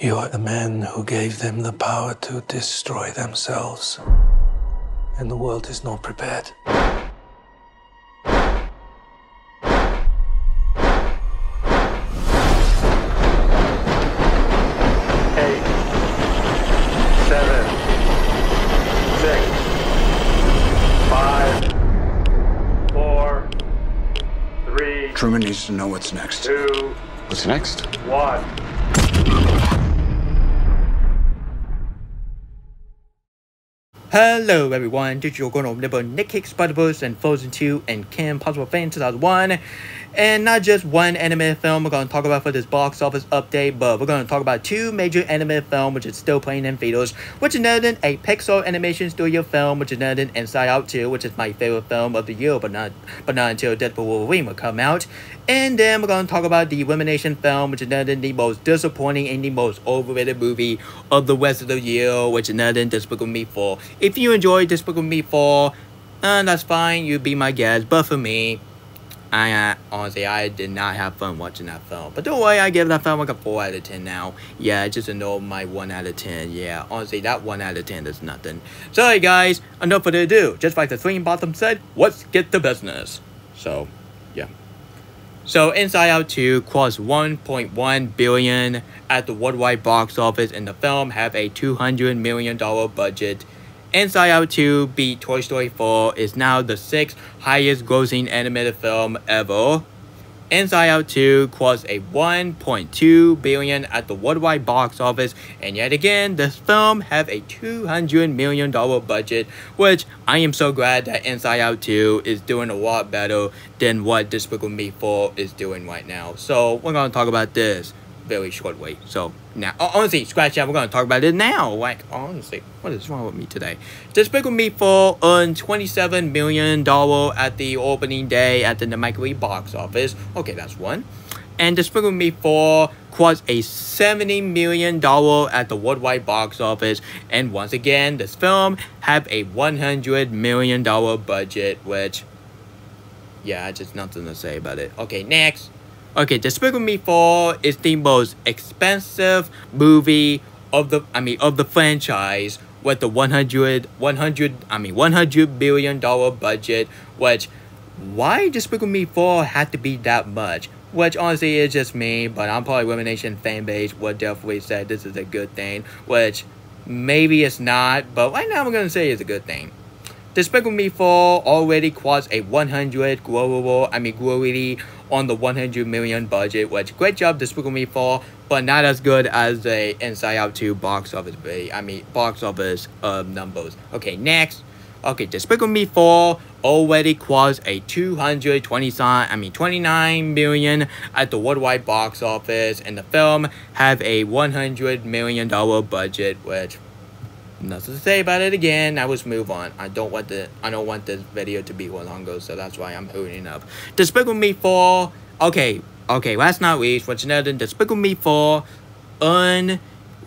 You are the man who gave them the power to destroy themselves. And the world is not prepared. 8, 7, 6, 5, 4, 3. Truman needs to know what's next. 2. What's next? 1. Hello everyone, this is your going over Nick Hicks, Spider-Verse, and Frozen 2, and Kim Possible Fan 2001. And not just one animated film we're going to talk about for this box office update, but we're going to talk about two major animated films which is still playing in theaters, which is another a Pixar Animation Studio film, which is another Inside Out 2, which is my favorite film of the year, but not until Deadpool Wolverine will come out. And then we're going to talk about the Elimination film, which is another the most disappointing and the most overrated movie of the rest of the year, which is another Despicable Me 4. If you enjoyed Despicable Me 4, that's fine, you be my guest, but for me, honestly, I did not have fun watching that film. But don't worry, I give that film like a 4 out of 10 now. Yeah, it's just another my 1 out of 10. Yeah, honestly, that 1 out of 10 is nothing. Sorry guys, enough further ado. Just like the three bottom said, let's get to business. So, yeah. So, Inside Out 2 crossed $1.1 billion at the worldwide box office, and the film have a $200 million budget. Inside Out 2 beat Toy Story 4, is now the 6th highest grossing animated film ever. Inside Out 2 crossed a $1.2 billion at the worldwide box office, and yet again, this film have a $200 million budget, which I am so glad that Inside Out 2 is doing a lot better than what Despicable Me 4 is doing right now. So we're going to talk about this very shortly. So now, honestly, scratch that, we're going to talk about it now. Like, honestly, what is wrong with me today? Despicable Me 4 earned $27 million at the opening day at the Microwave box office. Okay, that's one. And Despicable Me 4 crossed a $70 million at the worldwide box office. And once again, this film have a $100 million budget, which, yeah, just nothing to say about it. Okay, next. Okay, Despicable Me 4 is the most expensive movie of the franchise, with the $100 billion budget. Which, why Despicable Me 4 had to be that much? Which honestly is just me, but I'm probably Elimination fan base would definitely say this is a good thing. Which maybe it's not, but right now I'm gonna say it's a good thing. Despicable Me 4 already crossed a globally on the $100 million budget, which great job Despicable Me 4, but not as good as the Inside Out 2 box office numbers. Okay, next. Okay, Despicable Me 4 already crossed a $29 million at the worldwide box office, and the film have a $100 million budget, which nothing to say about it again. I will move on. I don't want this video to be longer, so that's why I'm hurrying up. Despicable Me 4. Okay, last not least, what's another? Despicable Me 4 earned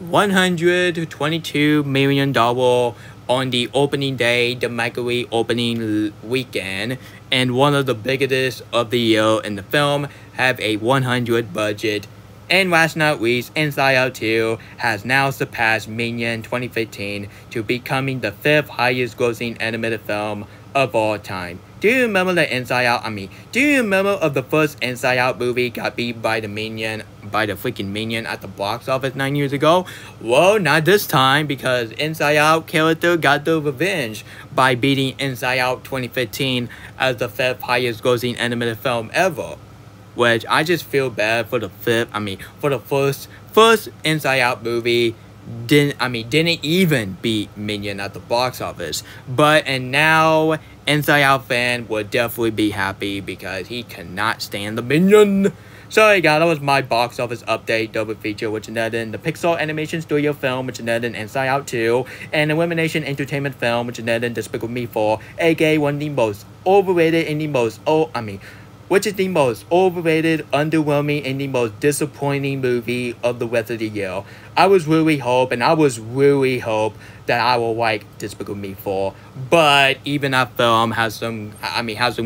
$122 million on the opening day, the Microwave opening weekend, and one of the biggest of the year. And the film have a $100 budget. And last not least, Inside Out 2 has now surpassed Minions 2015 to becoming the 5th highest grossing animated film of all time. Do you remember the Inside Out? Do you remember of the first Inside Out movie got beat by the freaking Minion at the box office 9 years ago? Well, not this time, because Inside Out character got the revenge by beating Inside Out 2015 as the 5th highest grossing animated film ever. Which I just feel bad for the first Inside Out movie didn't even beat Minion at the box office. And now Inside Out fan would definitely be happy because he cannot stand the Minion. Sorry guys, that was my box office update double feature, which is another the Pixar Animation Studio film, which is another Inside Out 2, and Elimination Entertainment film, which is another Despicable Me 4, aka one of the most overrated and the most which is the most overrated, underwhelming, and the most disappointing movie of the rest of the year. I was really hope that I will like Despicable Me 4. But even that film has some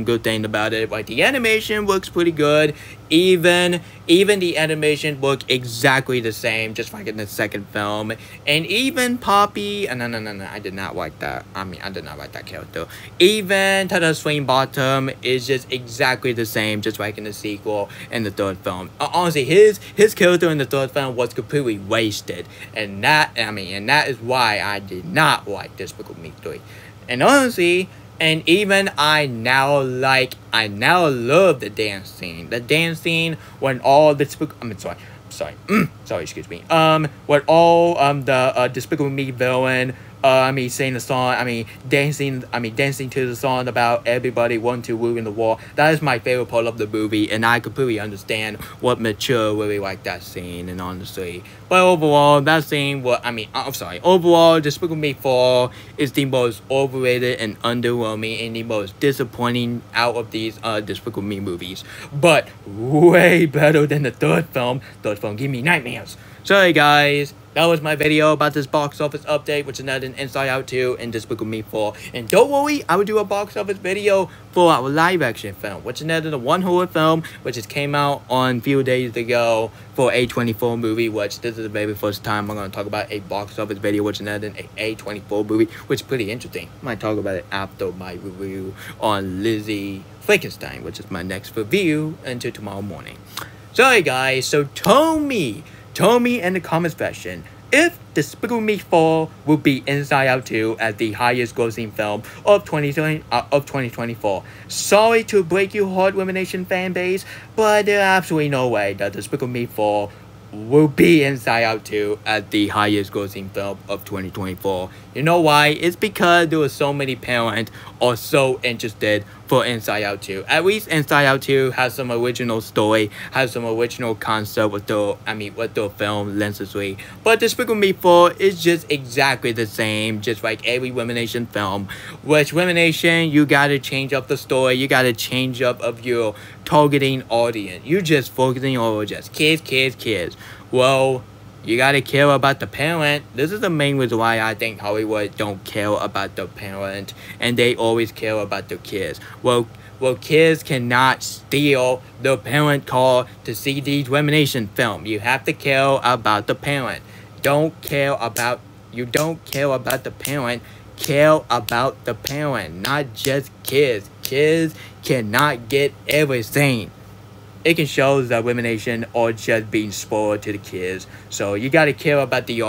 good thing about it. Like the animation looks pretty good. Even the animation look exactly the same, just like in the second film. And even Poppy, no, I did not like that. I did not like that character. Even Tata Swing Bottom is just exactly the same, just like in the sequel and the third film. Honestly, his character in the third film was completely wasted, and that is why I did not like Despicable Me 3. And honestly, and even I now love the dance scene. The dance scene when all the excuse me. When all the Despicable Me villain saying the song, dancing to the song about everybody wanting to woo in the war. That is my favorite part of the movie, and I completely understand what mature really like that scene, and honestly. But overall, that scene, overall, Despicable Me 4 is the most overrated and underwhelming and the most disappointing out of these Despicable Me movies. But way better than the third film. Third film gave me nightmares. Sorry guys, that was my video about this box office update, which is another Inside Out 2 and Despicable Me 4. And don't worry, I will do a box office video for our live action film, which is another one horror film, which just came out on a few days ago for A24 movie, which this is the very first time I'm going to talk about a box office video, which is another A24 movie, which is pretty interesting. I might talk about it after my review on Lizzie Frankenstein, which is my next review until tomorrow morning. Sorry guys, so tell me in the comment section if Despicable Me 4 will be Inside Out 2 as the highest grossing film of 2024. Sorry to break your heart, Elimination fan base, but there's absolutely no way that Despicable Me 4 will be Inside Out 2 as the highest grossing film of 2024. You know why? It's because there were so many parents are so interested for Inside Out 2. At least Inside Out 2 has some original story, has some original concept with the film Lensly. But Despicable Me 4 is just exactly the same, just like every Elimination film. Which Elimination, you gotta change up the story, you gotta change up of your targeting audience. You just focusing on just kids. Well, you gotta care about the parent. This is the main reason why I think Hollywood don't care about the parent, and they always care about the kids. Well, kids cannot steal the parent car to see the Elimination film. You have to care about the parent. You don't care about the parent. Care about the parent, not just kids. Kids cannot get everything. It can show that Elimination or just being spoiled to the kids. So you gotta care about the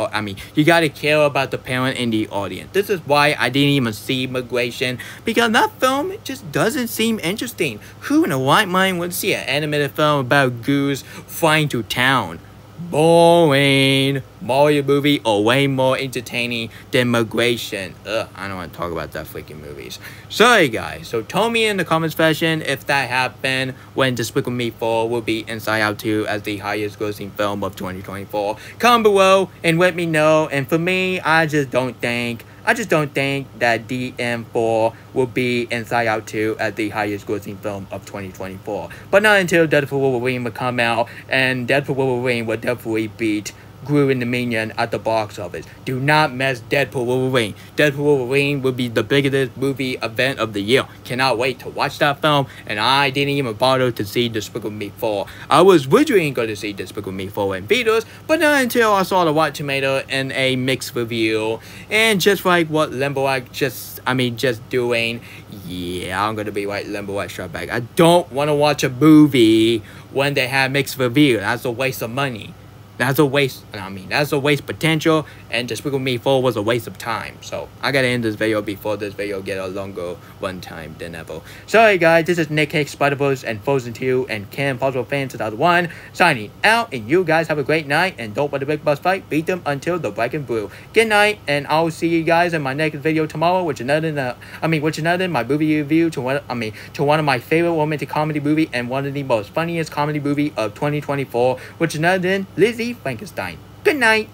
parent and the audience. This is why I didn't even see Migration, because that film just doesn't seem interesting. Who in the right mind would see an animated film about goose flying to town? Boring. Mario movie are way more entertaining than Migration. I don't want to talk about that freaking movies. Sorry guys, so tell me in the comments section if that happened when Despicable Me 4 will be Inside Out 2 as the highest grossing film of 2024. Comment below and let me know. And for me, I just don't think that DM4 will be Inside Out 2 as the highest grossing film of 2024. But not until Deadpool Wolverine will come out, and Deadpool Wolverine will definitely beat Gru and the Minion at the box office. Do not mess Deadpool Wolverine. Deadpool Wolverine will be the biggest movie event of the year. Cannot wait to watch that film, and I didn't even bother to see Despicable Me 4. I was originally going to see Despicable Me 4 in theaters, but not until I saw the Rotten Tomato in a mixed review. And just like what Limboac just doing, yeah, I'm going to be like Limboac straight back. I don't want to watch a movie when they have mixed review. That's a waste of money. That's a waste potential, and Despicable Me 4 was a waste of time. So I gotta end this video before this video get a longer runtime than ever. Sorry guys, this is Nick Cake, Spider-Verse, and Frozen 2, and Kim Possible Fan 2001 signing out, and you guys have a great night, and don't let the big boss fight, beat them until the black and blue. Good night, and I'll see you guys in my next video tomorrow, which is another my movie review to one of my favorite romantic comedy movie and one of the most funniest comedy movie of 2024, which is another Lizzie Frankenstein. Good night.